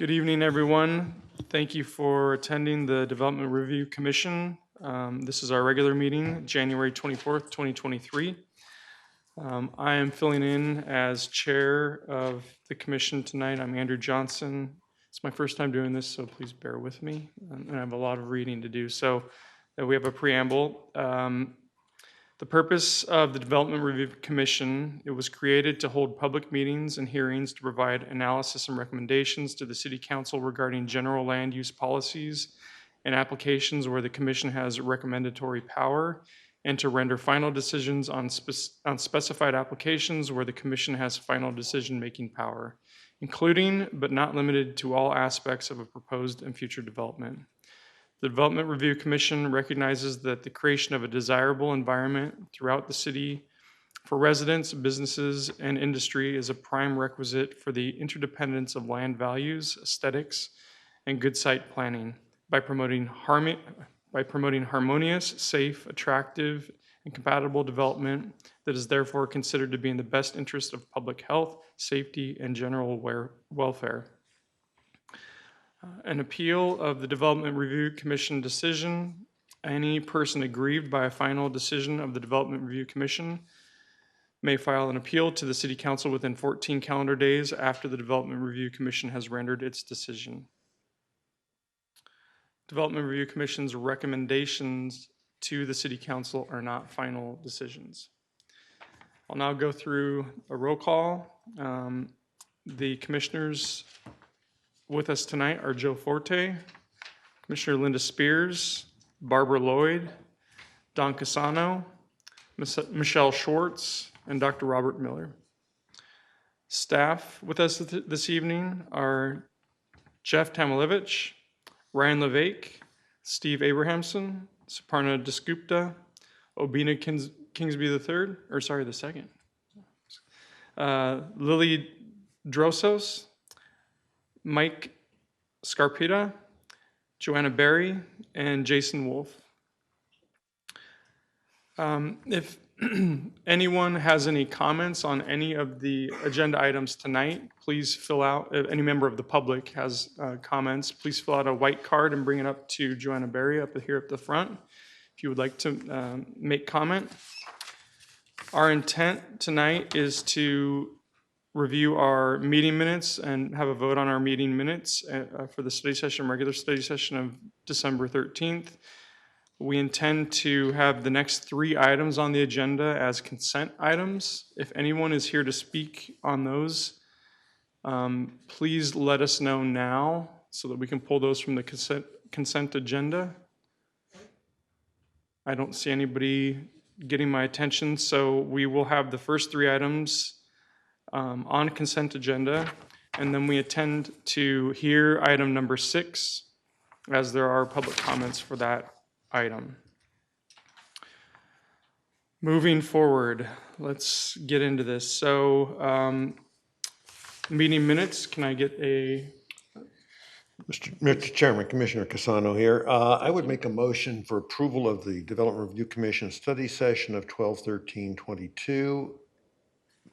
Good evening, everyone. Thank you for attending the Development Review Commission. This is our regular meeting, January 24th, 2023. I am filling in as chair of the commission tonight. I'm Andrew Johnson. It's my first time doing this, so please bear with me. And I have a lot of reading to do. So we have a preamble. The purpose of the Development Review Commission, it was created to hold public meetings and hearings to provide analysis and recommendations to the City Council regarding general land use policies and applications where the commission has recommendatory power, and to render final decisions on specified applications where the commission has final decision-making power, including but not limited to all aspects of a proposed and future development. The Development Review Commission recognizes that the creation of a desirable environment throughout the city for residents, businesses, and industry is a prime requisite for the interdependence of land values, aesthetics, and good site planning by promoting harmonious, safe, attractive, and compatible development that is therefore considered to be in the best interest of public health, safety, and general welfare. An appeal of the Development Review Commission decision. Any person aggrieved by a final decision of the Development Review Commission may file an appeal to the City Council within 14 calendar days after the Development Review Commission has rendered its decision. Development Review Commission's recommendations to the City Council are not final decisions. I'll now go through a roll call. The commissioners with us tonight are Joe Forte, Commissioner Linda Spears, Barbara Lloyd, Don Casano, Michelle Schwartz, and Dr. Robert Miller. Staff with us this evening are Jeff Tamilevich, Ryan Levake, Steve Abrahamson, Suparna Dasgupta, Obina Kingsby the second, Lily Drosos, Mike Scarpita, Joanna Berry, and Jason Wolf. If anyone has any comments on any of the agenda items tonight, please fill out, if any member of the public has comments, please fill out a white card and bring it up to Joanna Berry up here at the front if you would like to make comment. Our intent tonight is to review our meeting minutes and have a vote on our meeting minutes for the regular study session of December 13th. We intend to have the next 3 items on the agenda as consent items. If anyone is here to speak on those, please let us know now so that we can pull those from the consent agenda. I don't see anybody getting my attention, so we will have the first 3 items on consent agenda, and then we intend to hear item number 6 as there are public comments for that item. Moving forward, let's get into this. So meeting minutes, can I get a... Mr. Chairman, Commissioner Casano here. I would make a motion for approval of the Development Review Commission study session of 12/13/22.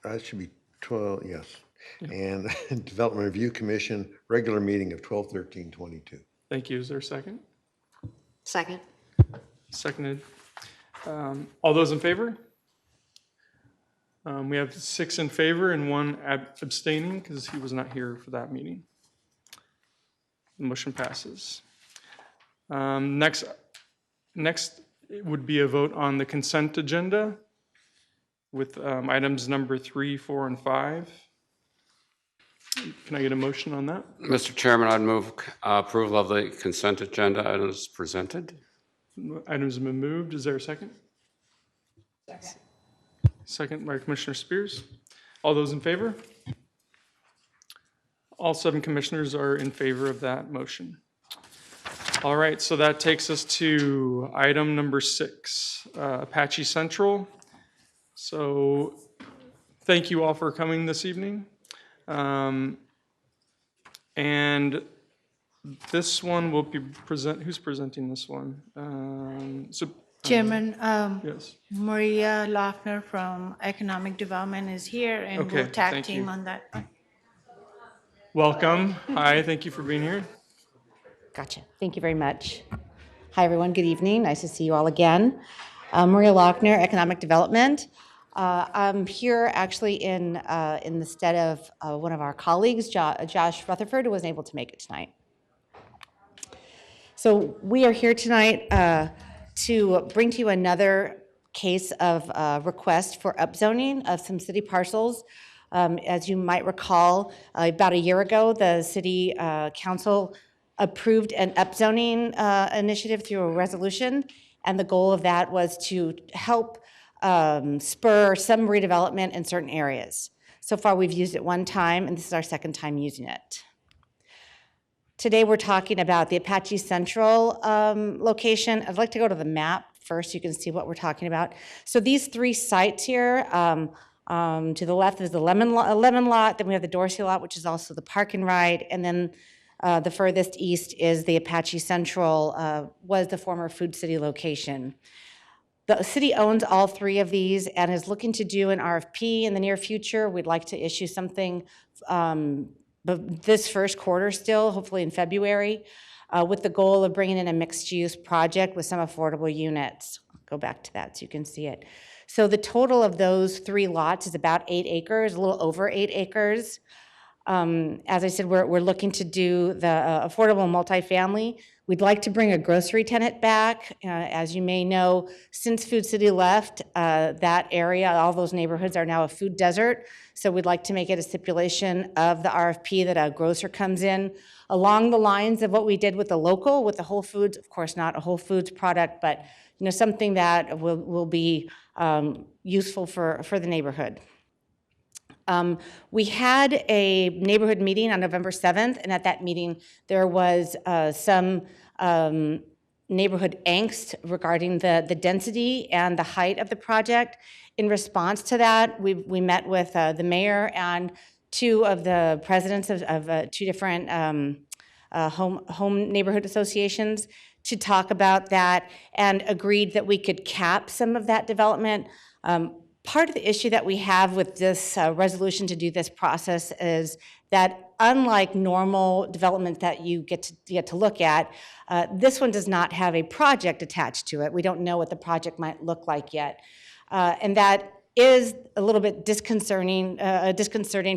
That should be 12, yes. Yeah. And Development Review Commission regular meeting of 12/13/22. Thank you. Is there a second? Second. Seconded. All those in favor? We have 6 in favor and 1 abstaining because he was not here for that meeting. The motion passes. Next would be a vote on the consent agenda with items number 3, 4, and 5. Can I get a motion on that? Mr. Chairman, I'd move approval of the consent agenda items presented. Items have been moved. Is there a second? Second. Second by Commissioner Spears. All those in favor? All 7 commissioners are in favor of that motion. All right, so that takes us to item number 6, Apache Central. So thank you all for coming this evening. And this one will be who's presenting this one? Chairman, yes. Maria Loeffner from Economic Development is here, and Okay, we'll tag thank team you. on that. Welcome. Hi, thank you for being here. Gotcha. Thank you very much. Hi, everyone. Good evening. Nice to see you all again. Maria Lochner, Economic Development. I'm here actually in the stead of one of our colleagues, Josh Rutherford, who wasn't able to make it tonight. So we are here tonight to bring to you another case of request for upzoning of some city parcels. As you might recall, about a year ago, the city council approved an upzoning initiative through a resolution, and the goal of that was to help spur some redevelopment in certain areas. So far, we've used it one time, and this is our second time using it. Today, we're talking about the Apache Central location. I'd like to go to the map first so you can see what we're talking about. So these three sites here, to the left is the Lemon Lot, then we have the Dorsey Lot, which is also the Park and Ride, and then the furthest east is the Apache Central, was the former Food City location. The city owns all three of these and is looking to do an RFP in the near future. We'd like to issue something but this first quarter still, hopefully in February, with the goal of bringing in a mixed-use project with some affordable units. I'll go back to that so you can see it. So the total of those three lots is about 8 acres, a little over 8 acres. As I said, we're looking to do the affordable multifamily. We'd like to bring a grocery tenant back. As you may know, since Food City left, that area, all those neighborhoods are now a food desert. So we'd like to make it a stipulation of the RFP that a grocer comes in along the lines of what we did with the local, with the Whole Foods, of course not a Whole Foods product, but something that will be useful for the neighborhood. We had a neighborhood meeting on November 7th, and at that meeting, there was some neighborhood angst regarding the density and the height of the project. In response to that, we met with the mayor and two of the presidents of two different home neighborhood associations to talk about that and agreed that we could cap some of that development. Part of the issue that we have with this resolution to do this process is that unlike normal development that you get to look at, this one does not have a project attached to it. We don't know what the project might look like yet. And that is a little bit disconcerting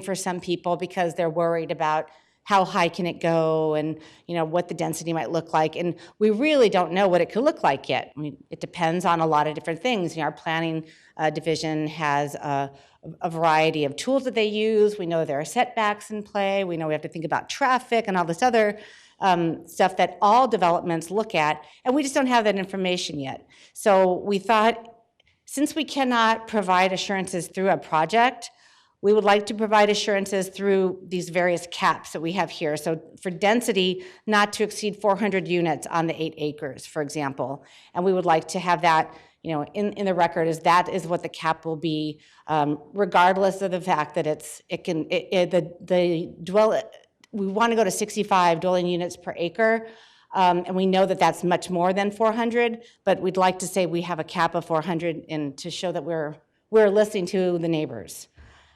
for some people because they're worried about how high can it go and what the density might look like. And we really don't know what it could look like yet. I mean, it depends on a lot of different things. Our planning division has a variety of tools that they use. We know there are setbacks in play. We know we have to think about traffic and all this other stuff that all developments look at, and we just don't have that information yet. So we thought, since we cannot provide assurances through a project, we would like to provide assurances through these various caps that we have here. So for density, not to exceed 400 units on the 8 acres, for example. And we would like to have that in the record, is that is what the cap will be, regardless of the fact that we want to go to 65 dwelling units per acre. And we know that that's much more than 400, but we'd like to say we have a cap of 400 and to show that we're listening to the neighbors.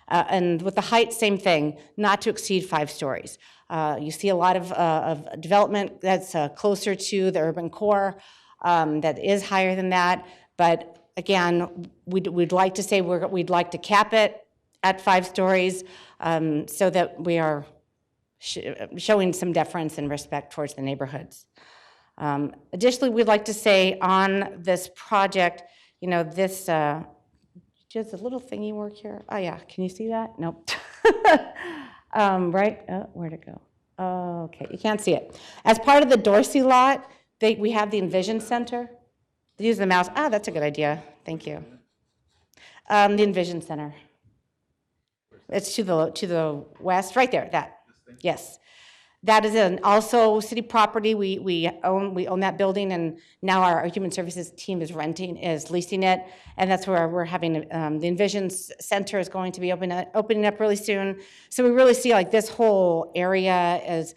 And with the height, same thing, not to exceed 5 stories. You see a lot of development that's closer to the urban core that is higher than that. But again, we'd like to say we'd like to cap it at 5 stories so that we are showing some deference and respect towards the neighborhoods. Additionally, we'd like to say on this project, this just a little thingy work here. Oh yeah, can you see that? Nope. Right, where'd it go? Okay, you can't see it. As part of the Dorsey lot, we have the Envision Center. Use the mouse. Ah, that's a good idea. Thank you. The Envision Center. It's to the west, right there. That. Yes. That is also city property. We own that building, and now our human services team is leasing it, and that's where we're having the Envision Center is going to be opening up really soon. So we really see like this whole area as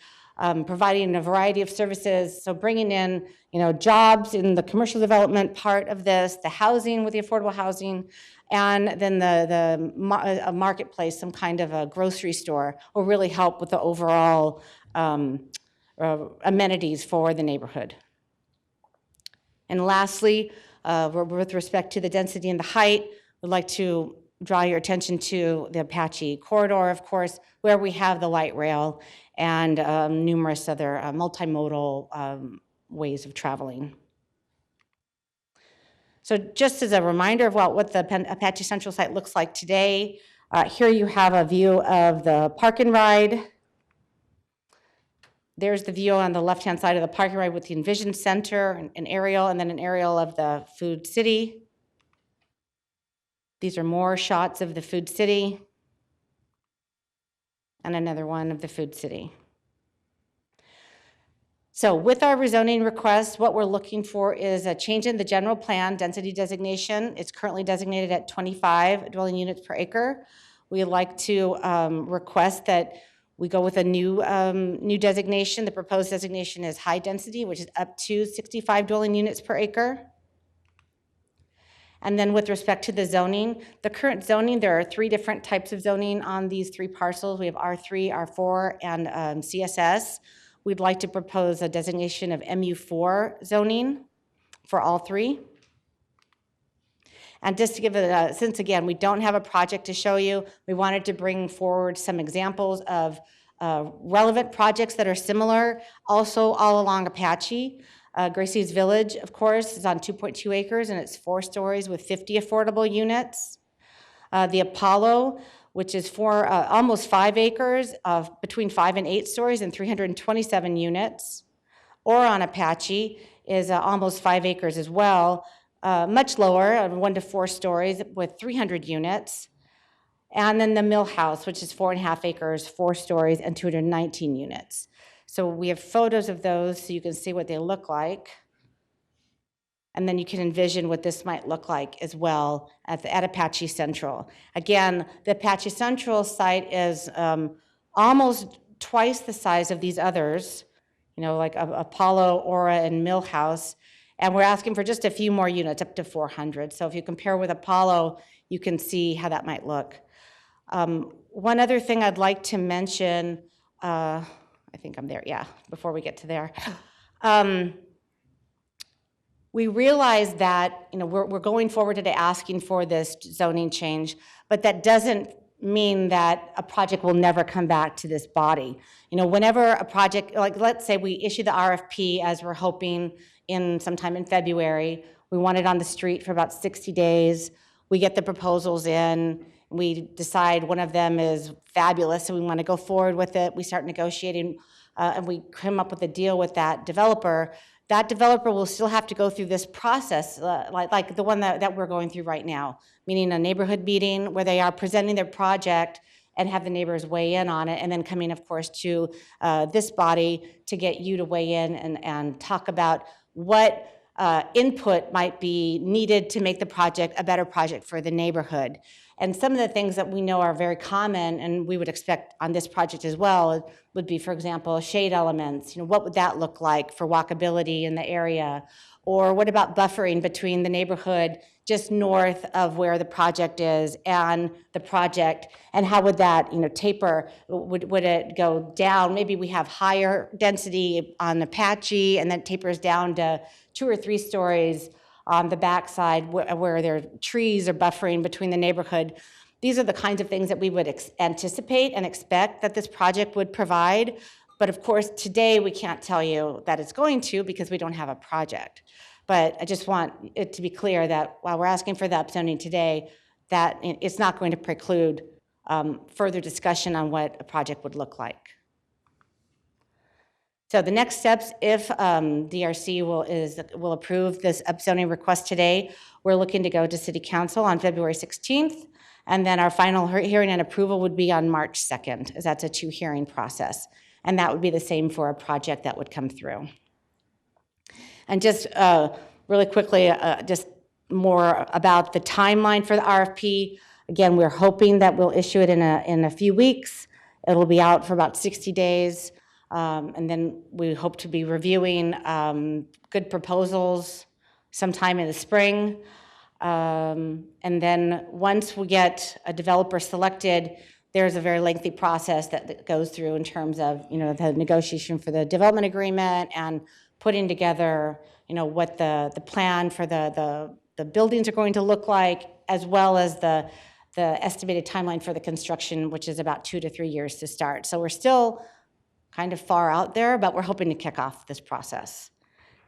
providing a variety of services. So bringing in, jobs in the commercial development part of this, the housing with the affordable housing, and then a marketplace, some kind of a grocery store, will really help with the overall amenities for the neighborhood. And lastly, with respect to the density and the height, we'd like to draw your attention to the Apache corridor, of course, where we have the light rail and numerous other multimodal ways of traveling. So just as a reminder of what the Apache Central site looks like today, here you have a view of the park and ride. There's the view on the left-hand side of the parking ride with the Envision Center, an aerial, and then an aerial of the Food City. These are more shots of the Food City, and another one of the Food City. So with our rezoning request, what we're looking for is a change in the general plan density designation. It's currently designated at 25 dwelling units per acre. We'd like to request that we go with a new designation. The proposed designation is high density, which is up to 65 dwelling units per acre. And then with respect to the zoning, the current zoning, there are 3 different types of zoning on these 3 parcels. We have R3, R4, and CSS. We'd like to propose a designation of MU4 zoning for all 3. And just to give it since again, we don't have a project to show you, we wanted to bring forward some examples of relevant projects that are similar, also all along Apache. Gracie's Village, of course, is on 2.2 acres, and it's 4 stories with 50 affordable units. The Apollo, which is almost 5 acres of between 5 and 8 stories and 327 units. Or on Apache is almost 5 acres as well, much lower, 1 to 4 stories with 300 units. And then the Mill House, which is 4.5 acres, 4 stories, and 219 units. So we have photos of those so you can see what they look like. And then you can envision what this might look like as well at Apache Central. Again, the Apache Central site is almost twice the size of these others, like Apollo, Aura, and Mill House. And we're asking for just a few more units, up to 400. So if you compare with Apollo, you can see how that might look. One other thing I'd like to mention, I think I'm there, yeah, before we get to there. We realize that we're going forward today asking for this zoning change, but that doesn't mean that a project will never come back to this body. Whenever a project, like let's say we issue the RFP as we're hoping sometime in February, we want it on the street for about 60 days, we get the proposals in, we decide one of them is fabulous and we want to go forward with it, we start negotiating and we come up with a deal with that developer will still have to go through this process, like the one that we're going through right now, meaning a neighborhood meeting where they are presenting their project and have the neighbors weigh in on it, and then coming, of course, to this body to get you to weigh in and talk about what input might be needed to make the project a better project for the neighborhood. And some of the things that we know are very common and we would expect on this project as well would be, for example, shade elements. What would that look like for walkability in the area? Or what about buffering between the neighborhood just north of where the project is and the project? And how would that taper? Would it go down? Maybe we have higher density on Apache and then tapers down to 2 or 3 stories on the backside where there are trees or buffering between the neighborhood. These are the kinds of things that we would anticipate and expect that this project would provide. But of course, today we can't tell you that it's going to because we don't have a project. But I just want it to be clear that while we're asking for the upzoning today, that it's not going to preclude further discussion on what a project would look like. So the next steps, if DRC will approve this upzoning request today, we're looking to go to City Council on February 16th, and then our final hearing and approval would be on March 2nd, as that's a 2-hearing process. And that would be the same for a project that would come through. And just really quickly, just more about the timeline for the RFP. Again, we're hoping that we'll issue it in a few weeks. It'll be out for about 60 days. And then we hope to be reviewing good proposals sometime in the spring. And then once we get a developer selected, there's a very lengthy process that goes through in terms of, the negotiation for the development agreement and putting together, what the plan for the buildings are going to look like, as well as the estimated timeline for the construction, which is about 2 to 3 years to start. So we're still kind of far out there, but we're hoping to kick off this process.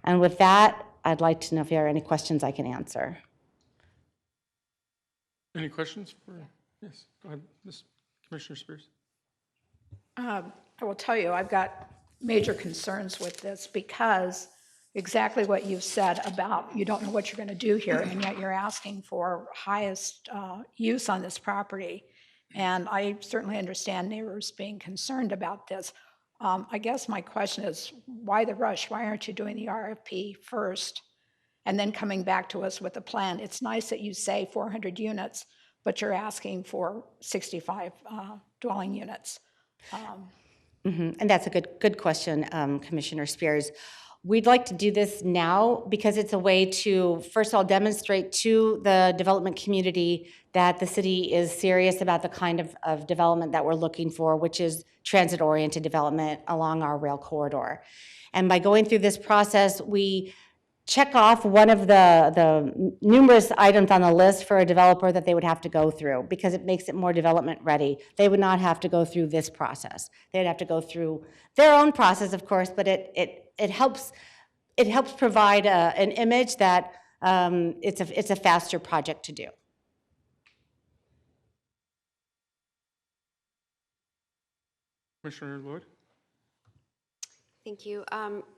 And with that, I'd like to know if there are any questions I can answer. Any questions for, yes, go ahead, Commissioner Spears. I will tell you, I've got major concerns with this because exactly what you've said about you don't know what you're going to do here, and yet you're asking for highest use on this property. And I certainly understand neighbors being concerned about this. I guess my question is, why the rush? Why aren't you doing the RFP first and then coming back to us with a plan? It's nice that you say 400 units, but you're asking for 65 dwelling units. And that's a good question, Commissioner Spears. We'd like to do this now because it's a way to, first of all, demonstrate to the development community that the city is serious about the kind of development that we're looking for, which is transit-oriented development along our rail corridor. And by going through this process, we check off one of the numerous items on the list for a developer that they would have to go through because it makes it more development ready. They would not have to go through this process. They'd have to go through their own process, of course, but it helps provide an image that it's a faster project to do. Commissioner Lloyd? Thank you.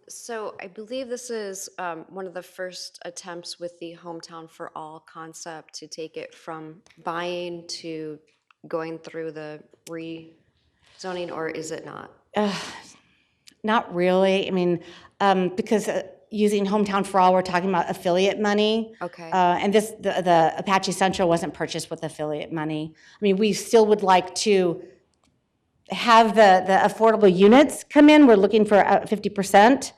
So I believe this is one of the first attempts with the Hometown for All concept to take it from buying to going through the rezoning, or is it not? Not really. I mean, because using Hometown for All, we're talking about affiliate money. Okay. And the Apache Central wasn't purchased with affiliate money. I mean, we still would like to have the affordable units come in. We're looking for 50%.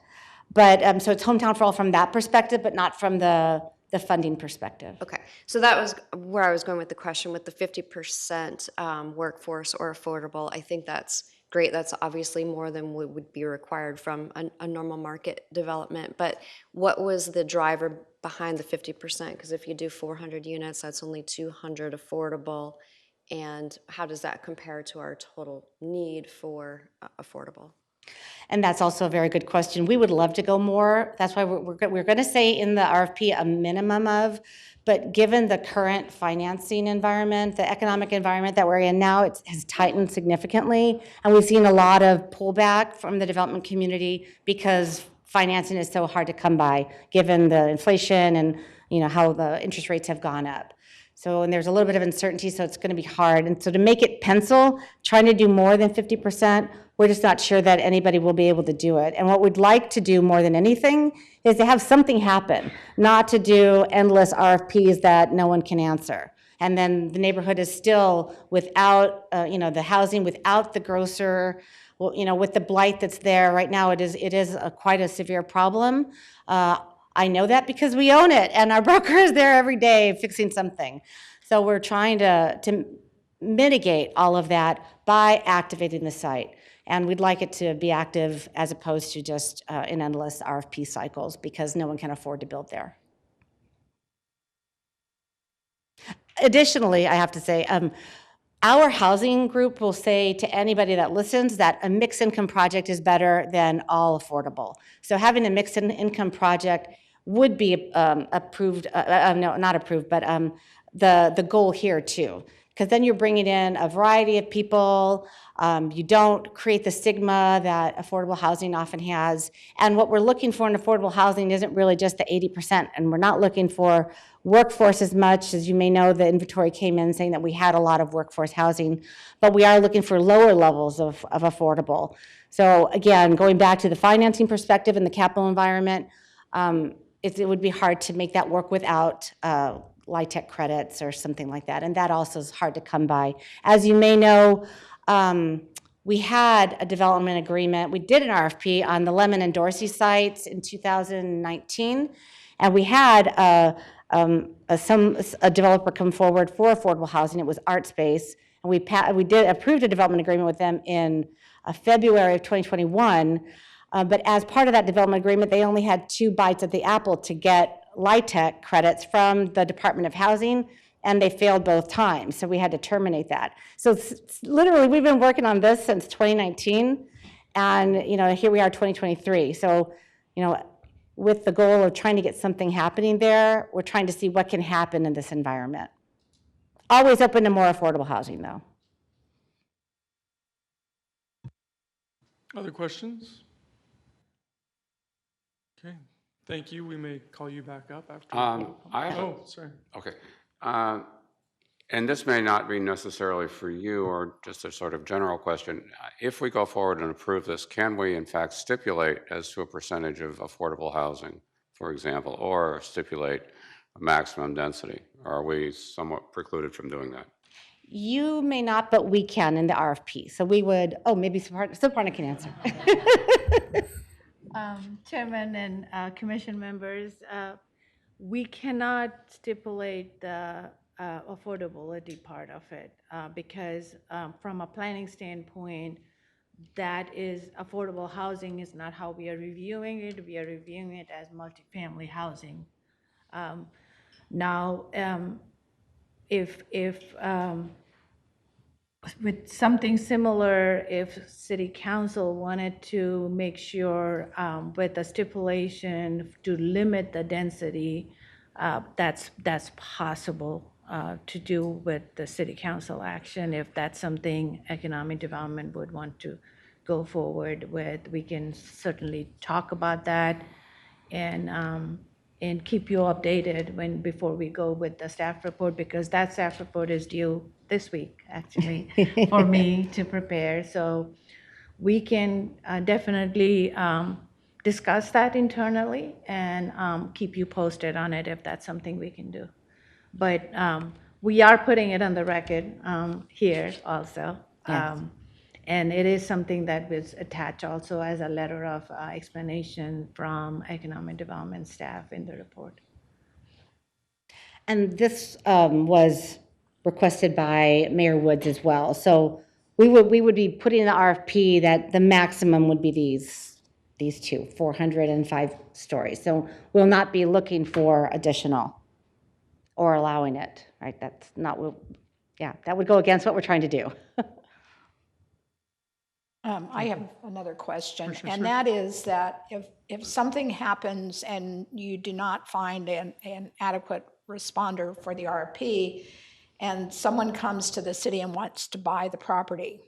But so it's Hometown for All from that perspective, but not from the funding perspective. Okay, so that was where I was going with the question with the 50% workforce or affordable. I think that's great. That's obviously more than would be required from a normal market development. But what was the driver behind the 50%? Because if you do 400 units, that's only 200 affordable. And how does that compare to our total need for affordable? And that's also a very good question. We would love to go more. That's why we're going to say in the RFP a minimum of, but given the current financing environment, the economic environment that we're in now, it has tightened significantly. And we've seen a lot of pullback from the development community because financing is so hard to come by, given the inflation and how the interest rates have gone up. So, and there's a little bit of uncertainty, so it's going to be hard. And so to make it pencil, trying to do more than 50%, we're just not sure that anybody will be able to do it. And what we'd like to do more than anything is to have something happen, not to do endless RFPs that no one can answer. And then the neighborhood is still without, the housing, without the grocer, with the blight that's there. Right now, it is quite a severe problem. I know that because we own it, and our broker is there every day fixing something. So we're trying to mitigate all of that by activating the site. And we'd like it to be active as opposed to just in endless RFP cycles because no one can afford to build there. Additionally, I have to say, our housing group will say to anybody that listens that a mixed income project is better than all affordable. So having a mixed income project would be approved, no, not approved, but the goal here too. Because then you're bringing in a variety of people. You don't create the stigma that affordable housing often has. And what we're looking for in affordable housing isn't really just the 80%. And we're not looking for workforce as much. As you may know, the inventory came in saying that we had a lot of workforce housing, but we are looking for lower levels of affordable. So again, going back to the financing perspective and the capital environment, it would be hard to make that work without LIHTC credits or something like that. And that also is hard to come by. As you may know, we had a development agreement. We did an RFP on the Lemon and Dorsey sites in 2019, and we had a developer come forward for affordable housing. It was Art Space, and we did approved a development agreement with them in February of 2021. But as part of that development agreement, they only had 2 bites at the apple to get LIHTC credits from the Department of Housing, and they failed both times, so we had to terminate that. So literally, we've been working on this since 2019, and here we are, 2023. So, with the goal of trying to get something happening there, we're trying to see what can happen in this environment. Always open to more affordable housing, though. Other questions? Okay, thank you. We may call you back up after. I have Oh, sorry. Okay. And this may not be necessarily for you or just a sort of general question. If we go forward and approve this, can we in fact stipulate as to a percentage of affordable housing, for example, or stipulate a maximum density? Or are we somewhat precluded from doing that? You may not, but we can in the RFP. So we would, maybe Suparna can answer. Chairman and commission members, we cannot stipulate the affordability part of it because from a planning standpoint, that is affordable housing is not how we are reviewing it. We are reviewing it as multifamily housing. Now, if with something similar, if city council wanted to make sure with a stipulation to limit the density, that's possible to do with the city council action. If that's something economic development would want to go forward with, we can certainly talk about that and keep you updated before we go with the staff report, because that staff report is due this week, actually, for me to prepare. So we can definitely discuss that internally and keep you posted on it if that's something we can do. But we are putting it on the record here also. Yes. And it is something that was attached also as a letter of explanation from economic development staff in the report. And this was requested by Mayor Woods as well. So we would be putting in the RFP that the maximum would be these 2, 405 stories. So we'll not be looking for additional or allowing it, right? That's not what, that would go against what we're trying to do. I have another question, and that is that if something happens and you do not find an adequate responder for the RFP, and someone comes to the city and wants to buy the property,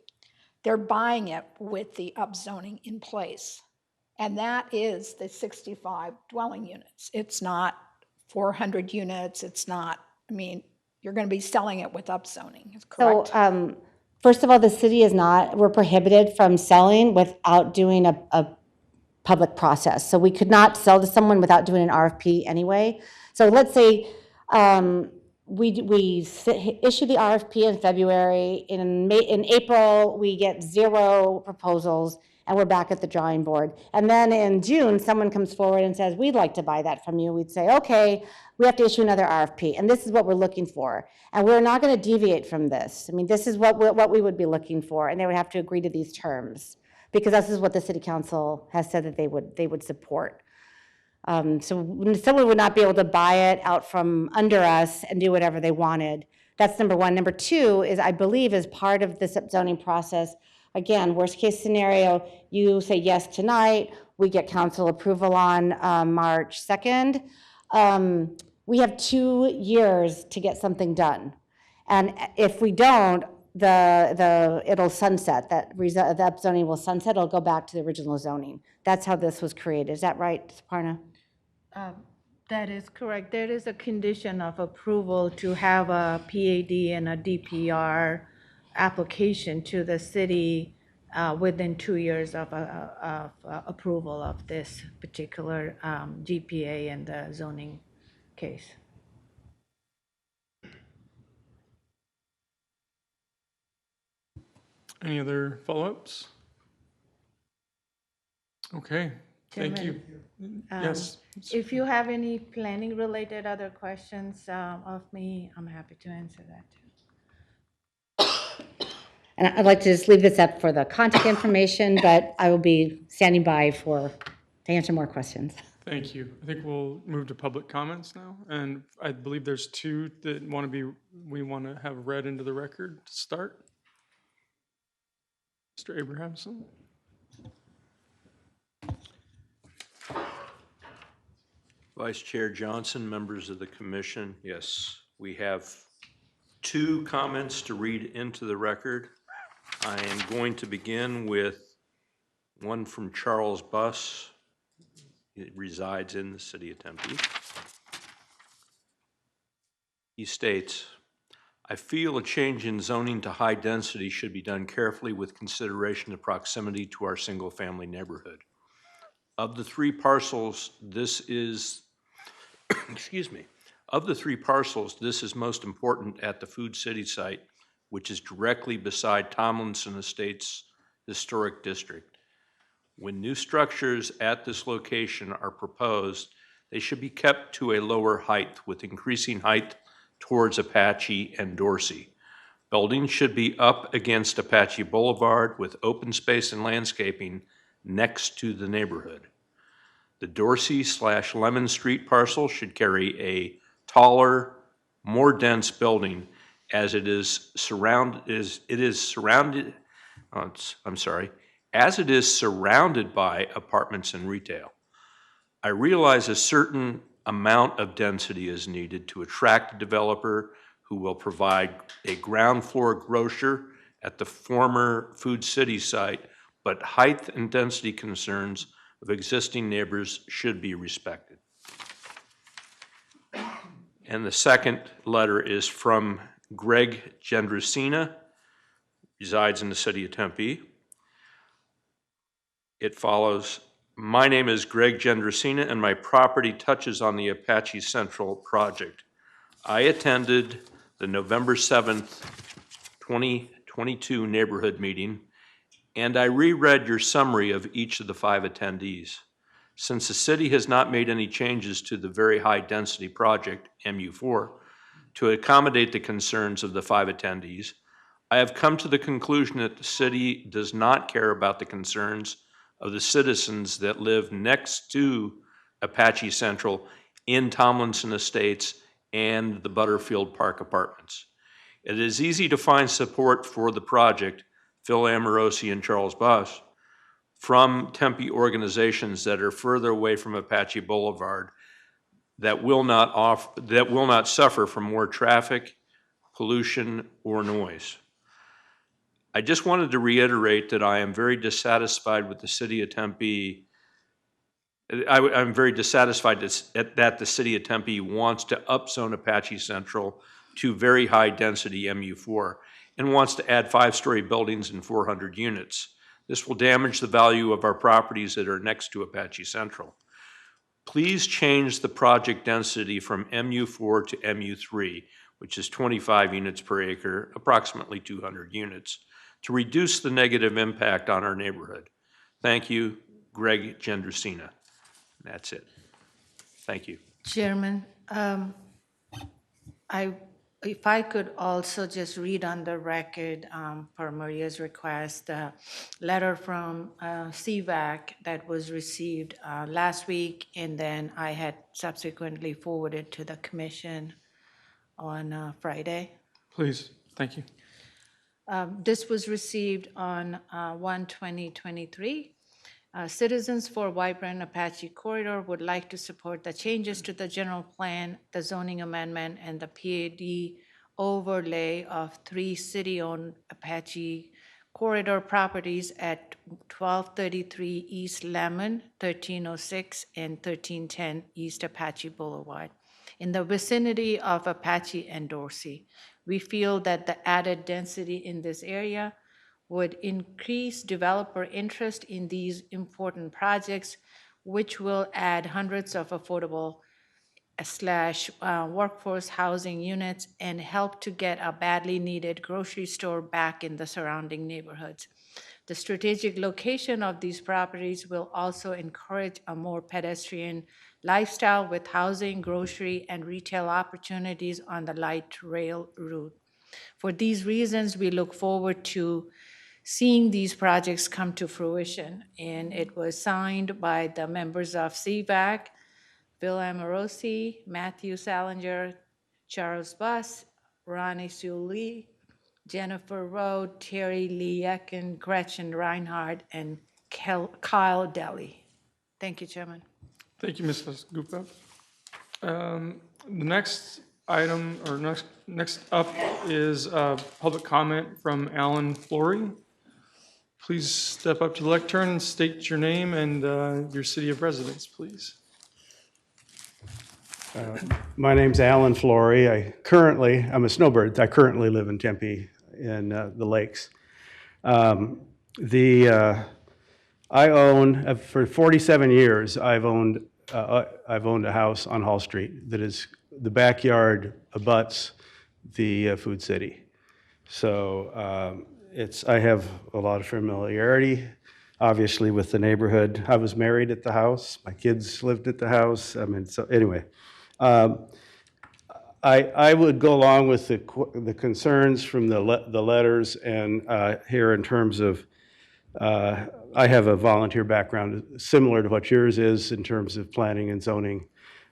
they're buying it with the upzoning in place. And that is the 65 dwelling units. It's not 400 units. It's not, you're going to be selling it with upzoning, correct? So, first of all, the city is not, we're prohibited from selling without doing a public process. So we could not sell to someone without doing an RFP anyway. So let's say we issue the RFP in February. In April, we get 0 proposals, and we're back at the drawing board. And then in June, someone comes forward and says, we'd like to buy that from you. We'd say, okay, we have to issue another RFP, and this is what we're looking for. And we're not going to deviate from this. This is what we would be looking for, and they would have to agree to these terms, because this is what the city council has said that they would support. So someone would not be able to buy it out from under us and do whatever they wanted. That's number one. Number two is, I believe, as part of this zoning process, again, worst case scenario, you say yes tonight, we get council approval on March 2nd. We have 2 years to get something done. And if we don't, it'll sunset, the upzoning will sunset, it'll go back to the original zoning. That's how this was created. Is that right, Suparna? That is correct. There is a condition of approval to have a PAD and a DPR application to the city within 2 years of approval of this particular GPA and the zoning case. Any other follow-ups? Okay, thank you. Yes, If you have any planning-related other questions of me, I'm happy to answer that too. And I'd like to just leave this up for the contact information, but I will be standing by to answer more questions. thank you. I think we'll move to public comments now, and I believe there's two that we want to have read into the record to start. Mr. Abrahamson? Vice Chair Johnson, members of the commission, yes, we have two comments to read into the record. I am going to begin with one from Charles Buss. He resides in the city of Tempe. He states, I feel a change in zoning to high density should be done carefully with consideration of proximity to our single-family neighborhood. Of the three parcels, this is, excuse me, of the three parcels, this is most important at the Food City site, which is directly beside Tomlinson Estates Historic District. When new structures at this location are proposed, they should be kept to a lower height with increasing height towards Apache and Dorsey. Buildings should be up against Apache Boulevard with open space and landscaping next to the neighborhood. The Dorsey/Lemon Street parcel should carry a taller, more dense building as it is surrounded by apartments and retail. I realize a certain amount of density is needed to attract a developer who will provide a ground floor grocer at the former Food City site, but height and density concerns of existing neighbors should be respected. And the second letter is from Greg Gendrusina, resides in the city of Tempe. It follows, my name is Greg Gendrusina and my property touches on the Apache Central project. I attended the November 7th, 2022 neighborhood meeting, and I reread your summary of each of the 5 attendees. Since the city has not made any changes to the very high density project, MU4, to accommodate the concerns of the 5 attendees, I have come to the conclusion that the city does not care about the concerns of the citizens that live next to Apache Central in Tomlinson Estates and the Butterfield Park Apartments. It is easy to find support for the project, Phil Amorosi and Charles Buss, from Tempe organizations that are further away from Apache Boulevard that will not suffer from more traffic, pollution, or noise. I just wanted to reiterate that I am very dissatisfied with the city of Tempe. I'm very dissatisfied that the city of Tempe wants to upzone Apache Central to very high density MU4 and wants to add 5-story buildings and 400 units. This will damage the value of our properties that are next to Apache Central. Please change the project density from MU4 to MU3, which is 25 units per acre, approximately 200 units, to reduce the negative impact on our neighborhood. Thank you, Greg Gendrusina. That's it. Thank you. Chairman, if I could also just read on the record, per Maria's request, the letter from CVAC that was received last week, and then I had subsequently forwarded to the commission on Friday. Please, thank you. This was received on 1/20/23. Citizens for Vibrant Apache Corridor would like to support the changes to the general plan, the zoning amendment, and the PAD overlay of 3 city-owned Apache Corridor properties at 1233 East Lemon, 1306, and 1310 East Apache Boulevard in the vicinity of Apache and Dorsey. We feel that the added density in this area would increase developer interest in these important projects, which will add hundreds of affordable slash workforce housing units and help to get a badly needed grocery store back in the surrounding neighborhoods. The strategic location of these properties will also encourage a more pedestrian lifestyle with housing, grocery, and retail opportunities on the light rail route. For these reasons, we look forward to seeing these projects come to fruition. And it was signed by the members of CVAC, Bill Amorosi, Matthew Salinger, Charles Buss, Ronnie Sully, Jennifer Rowe, Terry Lee Ecken, Gretchen Reinhardt, and Kyle Deli. Thank you, Chairman. Thank you, Ms. Gupta. The next item, or next up is public comment from Alan Flory. Please step up to the lectern and state your name and your city of residence, please. My name's Alan Flory. I'm a snowbird. I currently live in Tempe in the lakes. I own, for 47 years, I've owned a house on Hall Street that is, the backyard abuts the Food City. So I have a lot of familiarity, obviously, with the neighborhood. I was married at the house. My kids lived at the house. So anyway. I would go along with the concerns from the letters, and here in terms of, I have a volunteer background similar to what yours is in terms of planning and zoning.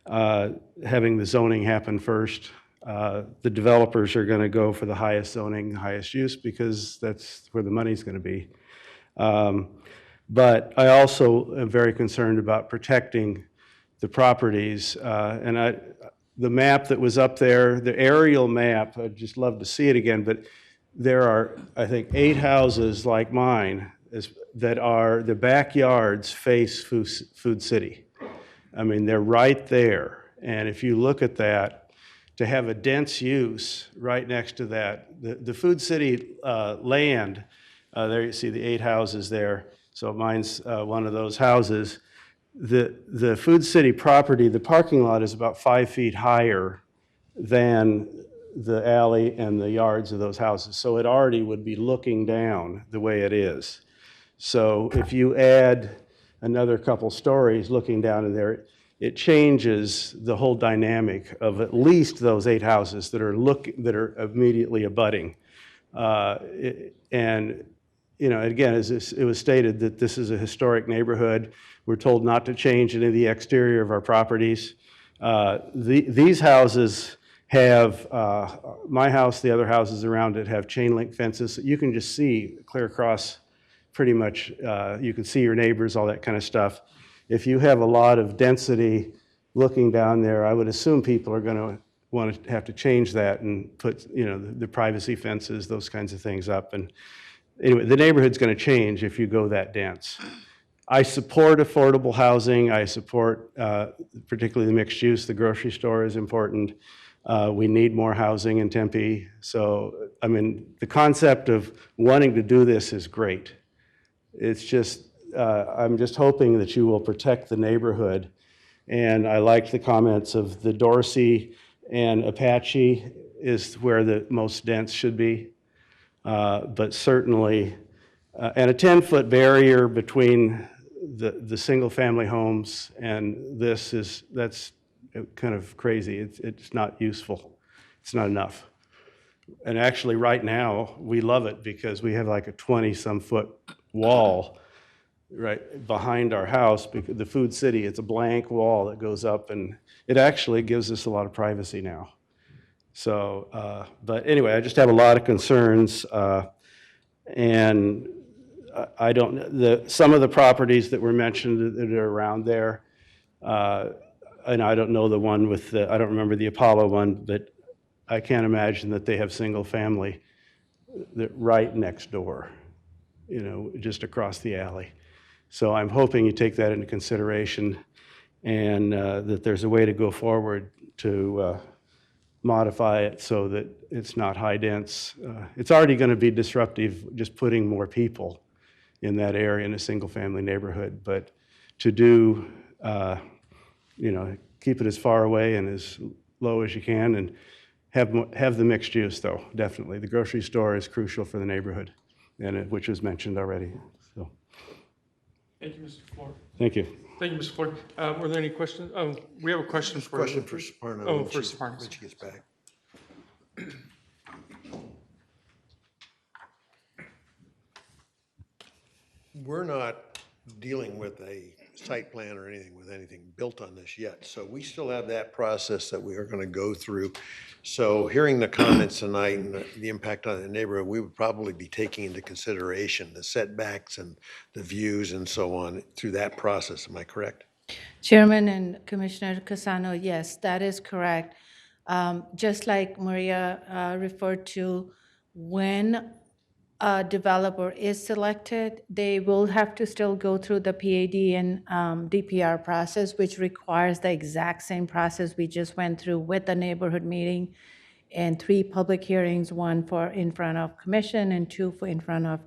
Having the zoning happen first. The developers are going to go for the highest zoning, highest use, because that's where the money's going to be. But I also am very concerned about protecting the properties, the map that was up there, the aerial map, I'd just love to see it again, but there are, I think, 8 houses like mine that are, the backyards face Food City. I mean, they're right there, and if you look at that, to have a dense use right next to that, the Food City land, there you see the 8 houses there, so mine's one of those houses. The Food City property, the parking lot is about 5 feet higher than the alley and the yards of those houses. So it already would be looking down the way it is. So if you add another couple stories looking down in there, it changes the whole dynamic of at least those 8 houses that are immediately abutting. And you know, again, as it was stated, that this is a historic neighborhood. We're told not to change any of the exterior of our properties. These houses have, my house, the other houses around it have chain link fences. You can just see clear across pretty much, you can see your neighbors, all that kind of stuff. If you have a lot of density looking down there, I would assume people are going to want to have to change that and put, you know, the privacy fences, those kinds of things up. And anyway, the neighborhood's going to change if you go that dense. I support affordable housing. I support particularly the mixed use. The grocery store is important. We need more housing in Tempe. So, I mean, the concept of wanting to do this is great. It's just, I'm just hoping that you will protect the neighborhood. And I like the comments of the Dorsey and Apache is where the most dense should be. But certainly, and a 10-foot barrier between the single-family homes and that's kind of crazy. It's not useful. It's not enough. And actually, right now, we love it because we have like a 20-some foot wall right behind our house. Because the Food City, it's a blank wall that goes up, and it actually gives us a lot of privacy now. So, but anyway, I just have a lot of concerns, and I don't, some of the properties that were mentioned that are around there, and I don't know the one with the, I don't remember the Apollo one, but I can't imagine that they have single family that right next door, you know, just across the alley. So I'm hoping you take that into consideration, and that there's a way to go forward to modify it so that it's not high dense. It's already going to be disruptive just putting more people in that area in a single family neighborhood, but to do, you know, keep it as far away and as low as you can, and have the mixed use, though, definitely. The grocery store is crucial for the neighborhood, which was mentioned already. So, Thank you, Mr. Floor. thank you. Thank you, Mr. Floor. Were there any questions? Oh, we have a question for. Question for Soparno. Oh, when for she- Soparno. When she gets back. We're not dealing with a site plan or anything built on this yet, so we still have that process that we are going to go through. So hearing the comments tonight and the impact on the neighborhood, we would probably be taking into consideration the setbacks and the views and so on through that process. Am I correct? Chairman and Commissioner Casano, yes, that is correct. Just like Maria referred to, when a developer is selected, they will have to still go through the PAD and DPR process, which requires the exact same process we just went through with the neighborhood meeting and 3 public hearings, 1 for in front of commission and 2 for in front of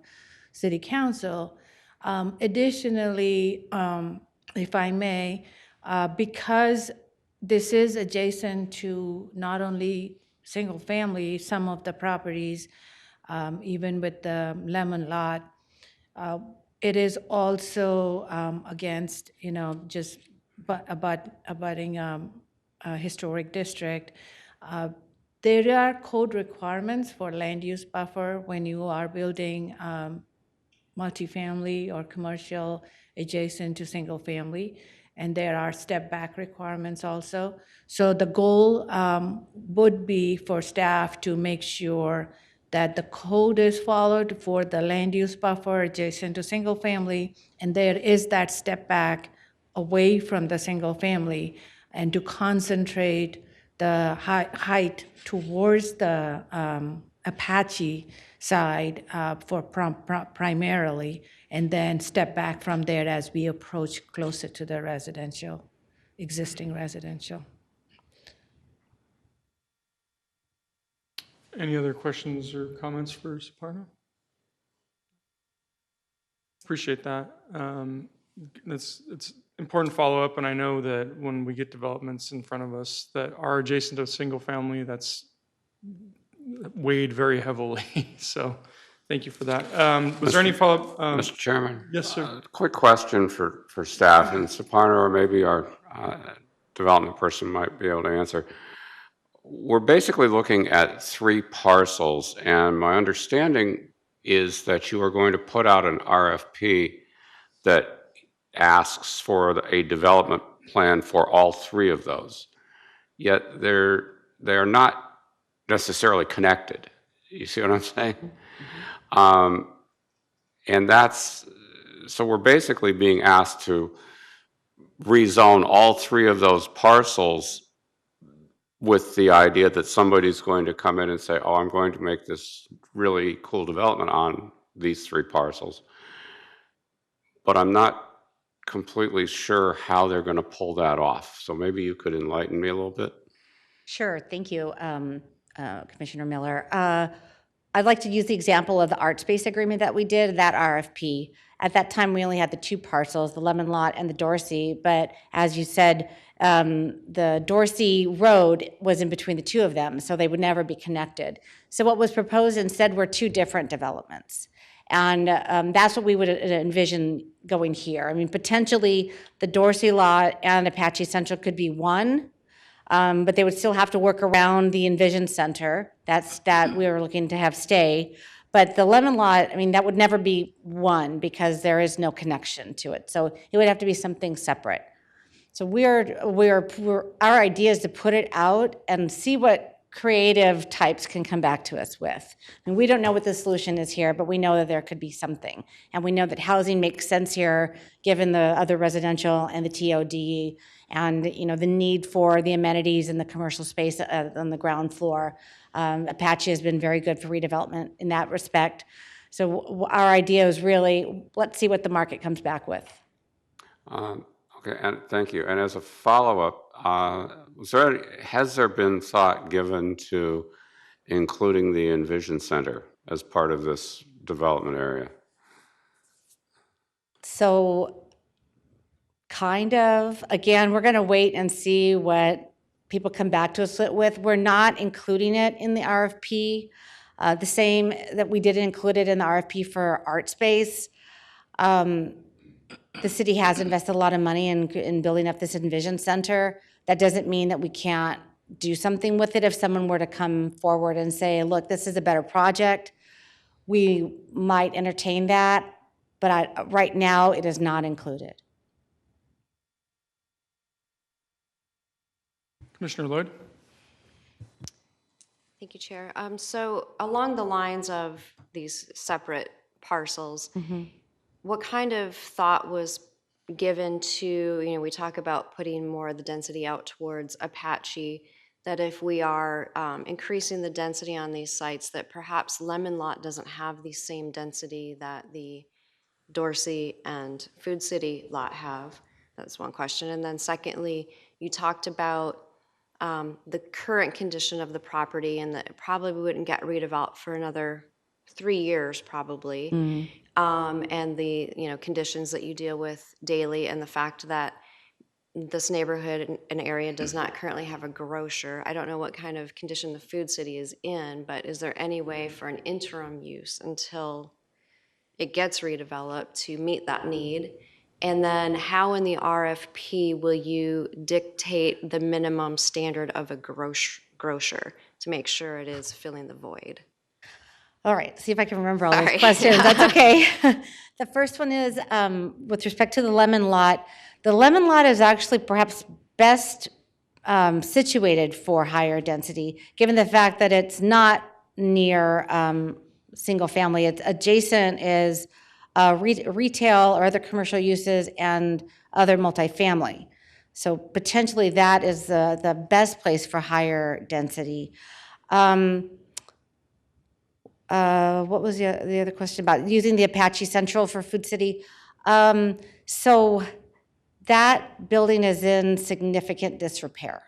city council. Additionally, if I may, because this is adjacent to not only single family, some of the properties, even with the lemon lot, it is also against, just abutting a historic district. There are code requirements for land use buffer when you are building multifamily or commercial adjacent to single family, and there are step back requirements also. So the goal would be for staff to make sure that the code is followed for the land use buffer adjacent to single family, and there is that step back away from the single family, and to concentrate the height towards the Apache side for primarily, and then step back from there as we approach closer to the residential, existing residential. Any other questions or comments for Soparno? Appreciate that. It's important follow-up, and I know that when we get developments in front of us that are adjacent to a single family, that's weighed very heavily. So thank you for that. Was there any follow-up? Mr. Chairman? Yes, sir. Quick question for staff, and Soparno or maybe our development person might be able to answer. We're basically looking at 3 parcels, and my understanding is that you are going to put out an RFP that asks for a development plan for all 3 of those. Yet they're not necessarily connected. You see what I'm saying? And so we're basically being asked to rezone all 3 of those parcels with the idea that somebody's going to come in and say, oh, I'm going to make this really cool development on these 3 parcels. But I'm not completely sure how they're going to pull that off. So maybe you could enlighten me a little bit. Sure, thank you, Commissioner Miller. I'd like to use the example of the art space agreement that we did, that RFP. At that time, we only had the 2 parcels, the Lemon Lot and the Dorsey, but as you said, the Dorsey Road was in between the 2 of them, so they would never be connected. So what was proposed instead were 2 different developments. And that's what we would envision going here. I mean, potentially, the Dorsey Lot and Apache Central could be one, but they would still have to work around the Envision Center that we were looking to have stay. But the Lemon Lot, I mean, that would never be one because there is no connection to it. So it would have to be something separate. So our idea is to put it out and see what creative types can come back to us with. I mean, we don't know what the solution is here, but we know that there could be something. And we know that housing makes sense here, given the other residential and the TOD, and the need for the amenities and the commercial space on the ground floor. Apache has been very good for redevelopment in that respect. So our idea is really, let's see what the market comes back with. Okay, and thank you. And as a follow-up, has there been thought given to including the Envision Center as part of this development area? So Kind of. Again, we're going to wait and see what people come back to us with. We're not including it in the RFP, the same that we didn't include it in the RFP for art space. The city has invested a lot of money in building up this Envision Center. That doesn't mean that we can't do something with it if someone were to come forward and say, look, this is a better project. We might entertain that, but right now it is not included. Commissioner Lloyd? Thank you, Chair. So along the lines of these separate parcels, what kind of thought was given to, we talk about putting more of the density out towards Apache, that if we are increasing the density on these sites, that perhaps Lemon Lot doesn't have the same density that the Dorsey and Food City lot have? That's one question. And then secondly, you talked about the current condition of the property and that it probably wouldn't get redeveloped for another 3 years probably. And the conditions that you deal with daily, and the fact that this neighborhood and area does not currently have a grocer. I don't know what kind of condition the Food City is in, but is there any way for an interim use until it gets redeveloped to meet that need? And then how in the RFP will you dictate the minimum standard of a grocer to make sure it is filling the void? All right, see if I can remember all Sorry. those questions. That's okay. The first one is with respect to the Lemon Lot. The Lemon Lot is actually perhaps best situated for higher density, given the fact that it's not near single family. It's adjacent is retail or other commercial uses and other multifamily. So potentially that is the best place for higher density. What was the other question about using the Apache Central for Food City? So that building is in significant disrepair.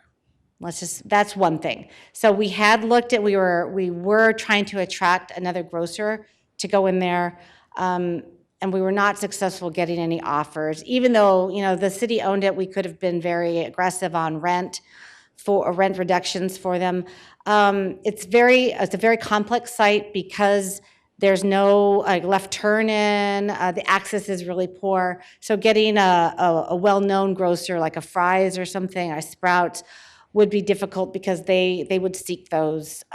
That's one thing. So we had looked at, we were trying to attract another grocer to go in there, and we were not successful getting any offers. Even though, the city owned it, we could have been very aggressive on rent reductions for them. It's a very complex site because there's no left turn in. The access is really poor. So getting a well-known grocer like a Fry's or something, a Sprouts, would be difficult because they would seek those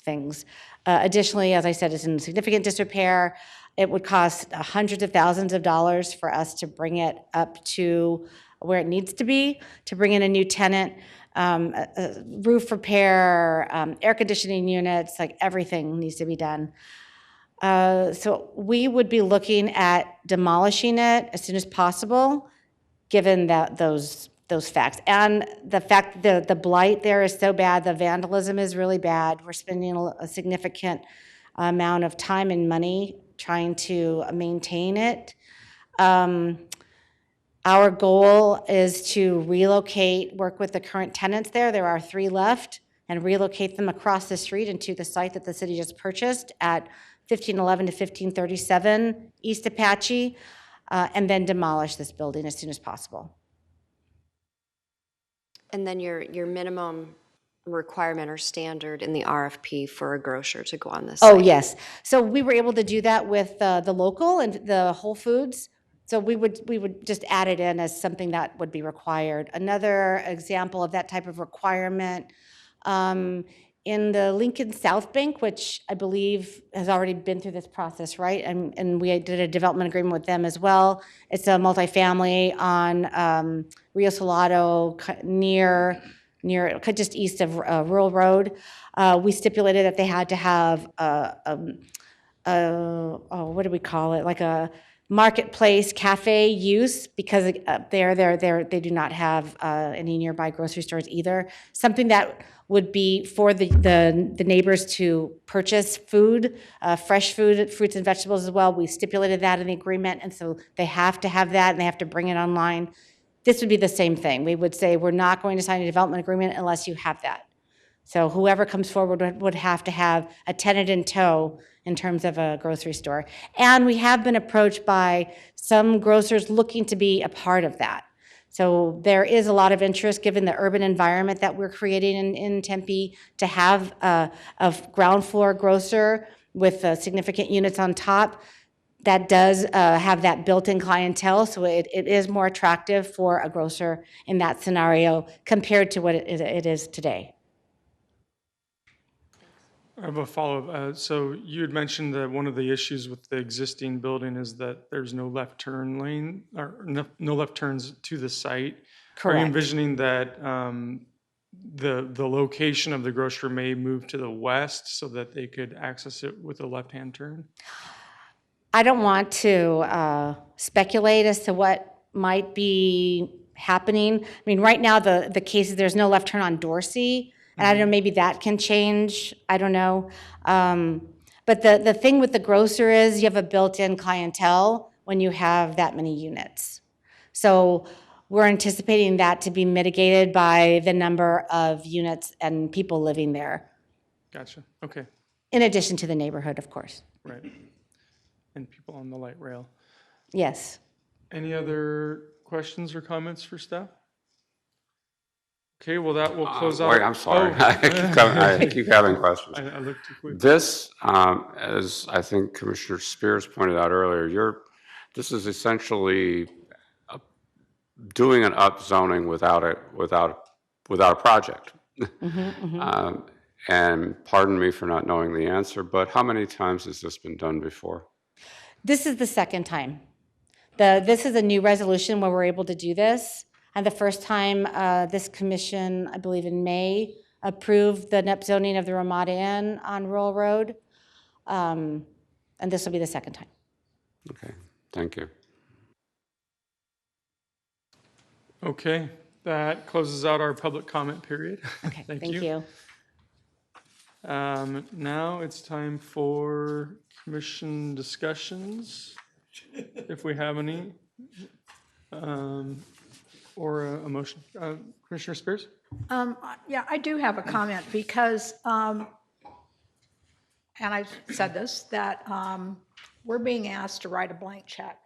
things. Additionally, as I said, it's in significant disrepair. It would cost hundreds of thousands of dollars for us to bring it up to where it needs to be, to bring in a new tenant. Roof repair, air conditioning units, like everything needs to be done. So we would be looking at demolishing it as soon as possible, given those facts. And the fact that the blight there is so bad, the vandalism is really bad. We're spending a significant amount of time and money trying to maintain it. Our goal is to work with the current tenants there. There are 3 left, and relocate them across the street into the site that the city just purchased at 1511 to 1537 East Apache, and then demolish this building as soon as possible. And then your minimum requirement or standard in the RFP for a grocer to go on this site? Oh, yes. So we were able to do that with the local and the Whole Foods. So we would just add it in as something that would be required. Another example of that type of requirement in the Lincoln South Bank, which I believe has already been through this process, right? And we did a development agreement with them as well. It's a multifamily on Rio Salado, near just east of Rural Road. We stipulated that they had to have what do we call it? Like a marketplace cafe use, because they do not have any nearby grocery stores either. Something that would be for the neighbors to purchase food, fresh food, fruits and vegetables as well. We stipulated that in the agreement, and so they have to have that, and they have to bring it online. This would be the same thing. We would say, we're not going to sign a development agreement unless you have that. So whoever comes forward would have to have a tenant in tow in terms of a grocery store. And we have been approached by some grocers looking to be a part of that. So there is a lot of interest, given the urban environment that we're creating in Tempe, to have a ground floor grocer with significant units on top. That does have that built-in clientele, so it is more attractive for a grocer in that scenario compared to what it is today. I have a follow-up. So you had mentioned that one of the issues with the existing building is that there's no left turn lane, or no left turns to the site. Are you Correct. envisioning that the location of the grocery may move to the west so that they could access it with a left-hand turn? I don't want to speculate as to what might be happening. I mean, right now, the case is there's no left turn on Dorsey, and I don't know, maybe that can change. I don't know. But the thing with the grocer is you have a built-in clientele when you have that many units. So we're anticipating that to be mitigated by the number of units and people living there, Gotcha. Okay. in addition to the neighborhood, of course. Right. And people on the light rail. Yes. Any other questions or comments for staff? Okay, well, that will close out. Wait, I'm sorry. Oh. I keep having questions. I looked too quick. This, as I think Commissioner Spears pointed out earlier, this is essentially doing an upzoning without a project. And pardon me for not knowing the answer, but how many times has this been done before? This is the second time. This is a new resolution where we're able to do this. And the first time, this commission, I believe in May, approved the NEP zoning of the Ramada Inn on Rural Road. And this will be the second time. Okay, thank you. Okay, that closes out our public comment period. Okay, Thank thank you. you. Now it's time for commission discussions, if we have any, or a motion. Commissioner Spears? Yeah, I do have a comment because, and I've said this, that we're being asked to write a blank check.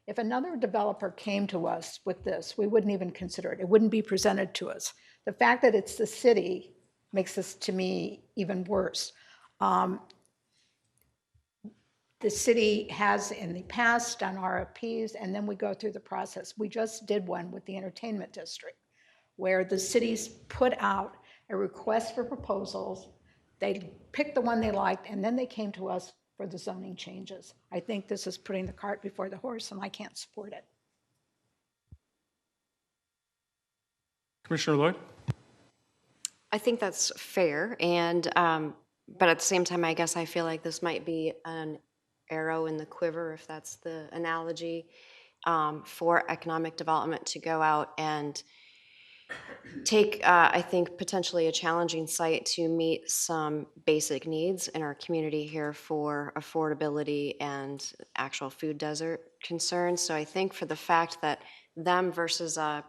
If another developer came to us with this, we wouldn't even consider it. It wouldn't be presented to us. The fact that it's the city makes this, to me, even worse. The city has in the past done RFPs, and then we go through the process. We just did one with the entertainment district, where the cities put out a request for proposals. They picked the one they liked, and then they came to us for the zoning changes. I think this is putting the cart before the horse, and I can't support it. Commissioner Lloyd? I think that's fair, and but at the same time, I guess I feel like this might be an arrow in the quiver, if that's the analogy, for economic development to go out and take, I think, potentially a challenging site to meet some basic needs in our community here for affordability and actual food desert concerns. So I think for the fact that them versus a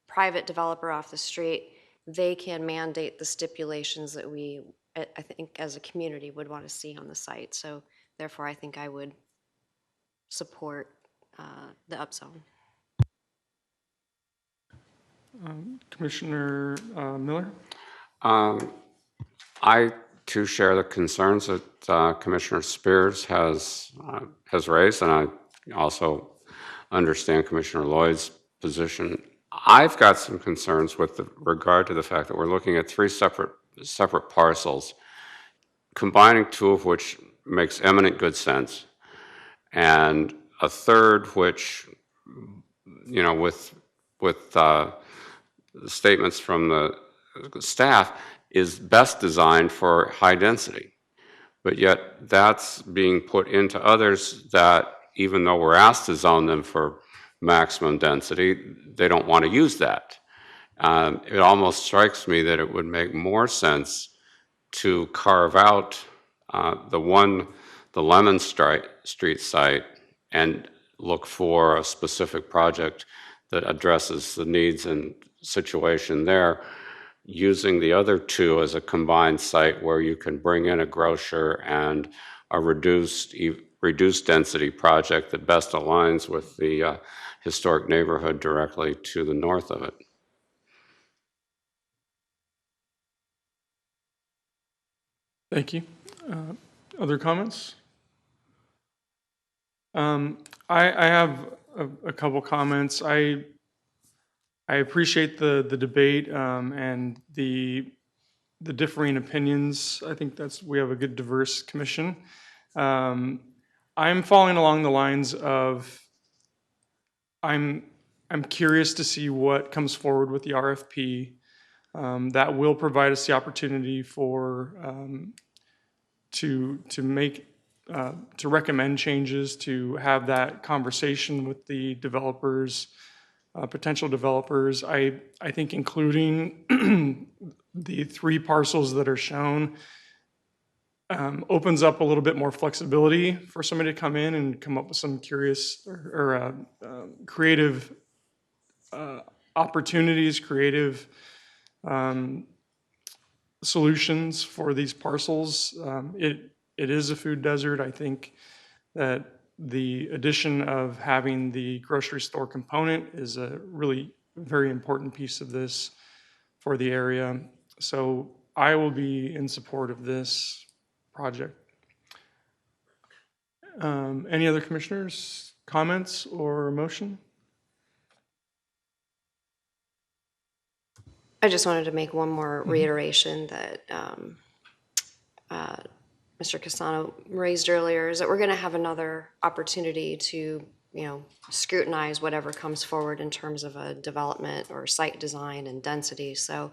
private developer off the street, they can mandate the stipulations that we, I think, as a community would want to see on the site. So therefore, I think I would support the upzone. Commissioner Miller? I too share the concerns that Commissioner Spears has raised, and I also understand Commissioner Lloyd's position. I've got some concerns with regard to the fact that we're looking at three separate parcels, combining two of which makes eminent good sense, and a third which, you know, with the statements from the staff, is best designed for high density. But yet that's being put into others that, even though we're asked to zone them for maximum density, they don't want to use that. It almost strikes me that it would make more sense to carve out the Lemon Street site and look for a specific project that addresses the needs and situation there, using the other two as a combined site where you can bring in a grocer and a reduced density project that best aligns with the historic neighborhood directly to the north of it. Thank you. Other comments? I have a couple comments. I appreciate the debate and the differing opinions. I think we have a good diverse commission. I'm following along the lines of I'm curious to see what comes forward with the RFP. That will provide us the opportunity for to make to recommend changes, to have that conversation with the developers, potential developers. I think including the 3 parcels that are shown opens up a little bit more flexibility for somebody to come in and come up with some curious or creative opportunities, creative solutions for these parcels. It is a food desert. I think that the addition of having the grocery store component is a really very important piece of this for the area. So I will be in support of this project. Any other commissioners, comments or motion? I just wanted to make one more reiteration that Mr. Cassano raised earlier, is that we're going to have another opportunity to, scrutinize whatever comes forward in terms of a development or site design and density. So,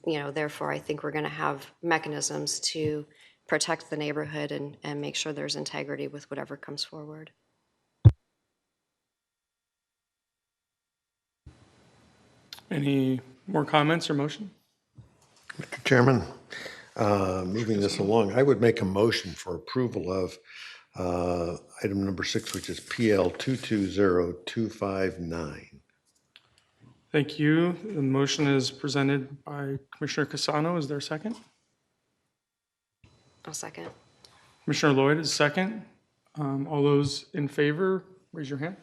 therefore, I think we're going to have mechanisms to protect the neighborhood and make sure there's integrity with whatever comes forward. Any more comments or motion? Mr. Chairman, moving this along, I would make a motion for approval of item number 6, which is PL 220259. Thank you. The motion is presented by Commissioner Cassano. Is there a second? I'll second. Commissioner Lloyd is second. All those in favor, raise your hand.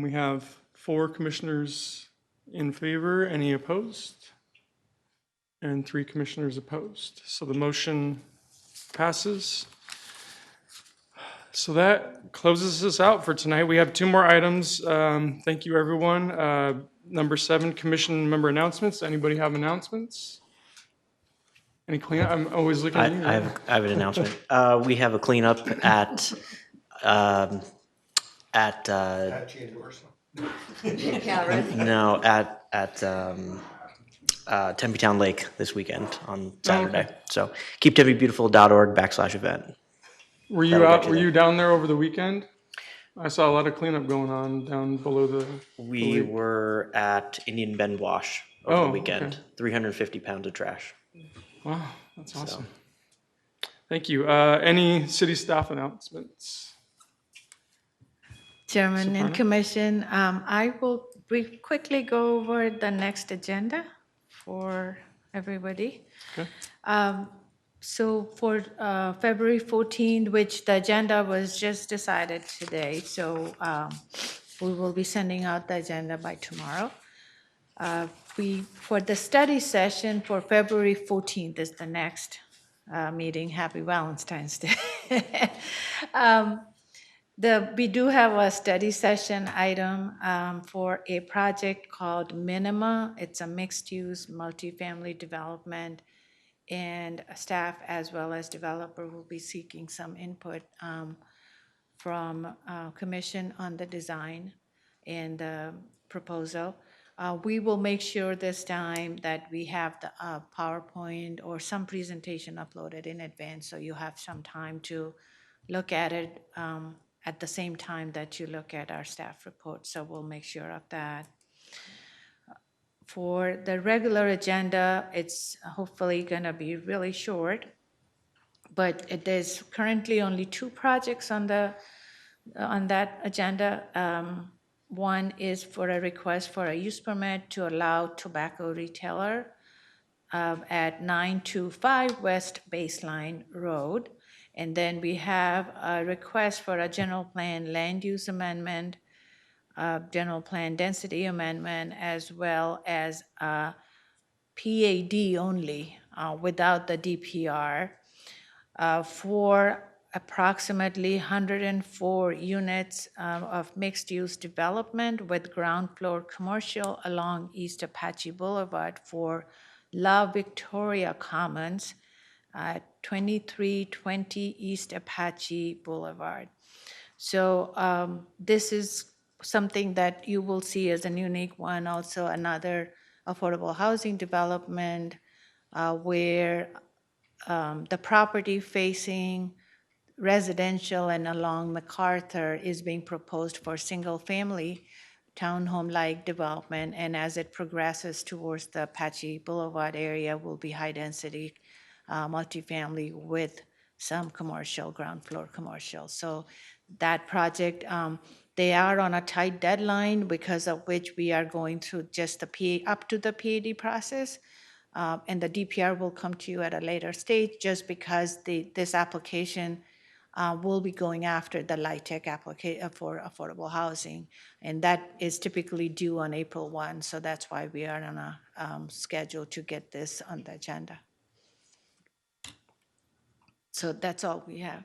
We have 4 commissioners in favor. Any opposed? And 3 commissioners opposed. So the motion passes. So that closes us out for tonight. We have 2 more items. Thank you, everyone. Number 7, commission member announcements. Anybody have announcements? Any cleanup? I'm always looking at you. I have an announcement. We have a cleanup at no, at Tempe Town Lake this weekend on Saturday. okay. So keeptempebeautiful.org/event. Were you That'll out? get you Were there. you down there over the weekend? I saw a lot of cleanup going on down below the. We lake. were at Indian Bend Wash over Oh, the weekend. okay. 350 pounds of trash. Wow, that's awesome. Thank you. Any city staff announcements? Chairman and Soprano? Commission, I will quickly go over the next agenda for everybody. Okay. So for February 14th, which the agenda was just decided today, so we will be sending out the agenda by tomorrow. For the study session for February 14th is the next meeting. Happy Valentine's Day. We do have a study session item for a project called Minima. It's a mixed-use multifamily development, and staff as well as developer will be seeking some input from commission on the design and the proposal. We will make sure this time that we have the PowerPoint or some presentation uploaded in advance, so you have some time to look at it at the same time that you look at our staff report. So we'll make sure of that. For the regular agenda, it's hopefully gonna be really short, but there's currently only 2 projects on that agenda. One is for a request for a use permit to allow tobacco retailer at 925 West Baseline Road. And then we have a request for a general plan land use amendment, general plan density amendment, as well as a PAD only, without the DPR, for approximately 104 units of mixed-use development with ground floor commercial along East Apache Boulevard for La Victoria Commons at 2320 East Apache Boulevard. So this is something that you will see as a unique one. Also, another affordable housing development where the property facing residential and along MacArthur is being proposed for single-family townhome-like development, and as it progresses towards the Apache Boulevard area, will be high-density multifamily with some commercial, ground floor commercial. So that project, they are on a tight deadline, because of which we are going through just the up to the PAD process. And the DPR will come to you at a later stage, just because this application will be going after the LIHTC application for affordable housing. And that is typically due on April 1, so that's why we are on a schedule to get this on the agenda. So that's all we have,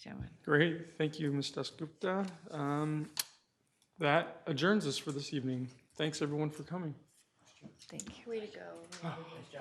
Chairman. Great, thank you, Ms. Dasgupta. That adjourns us for this evening. Thanks, everyone, for coming. Thank you. Way to go.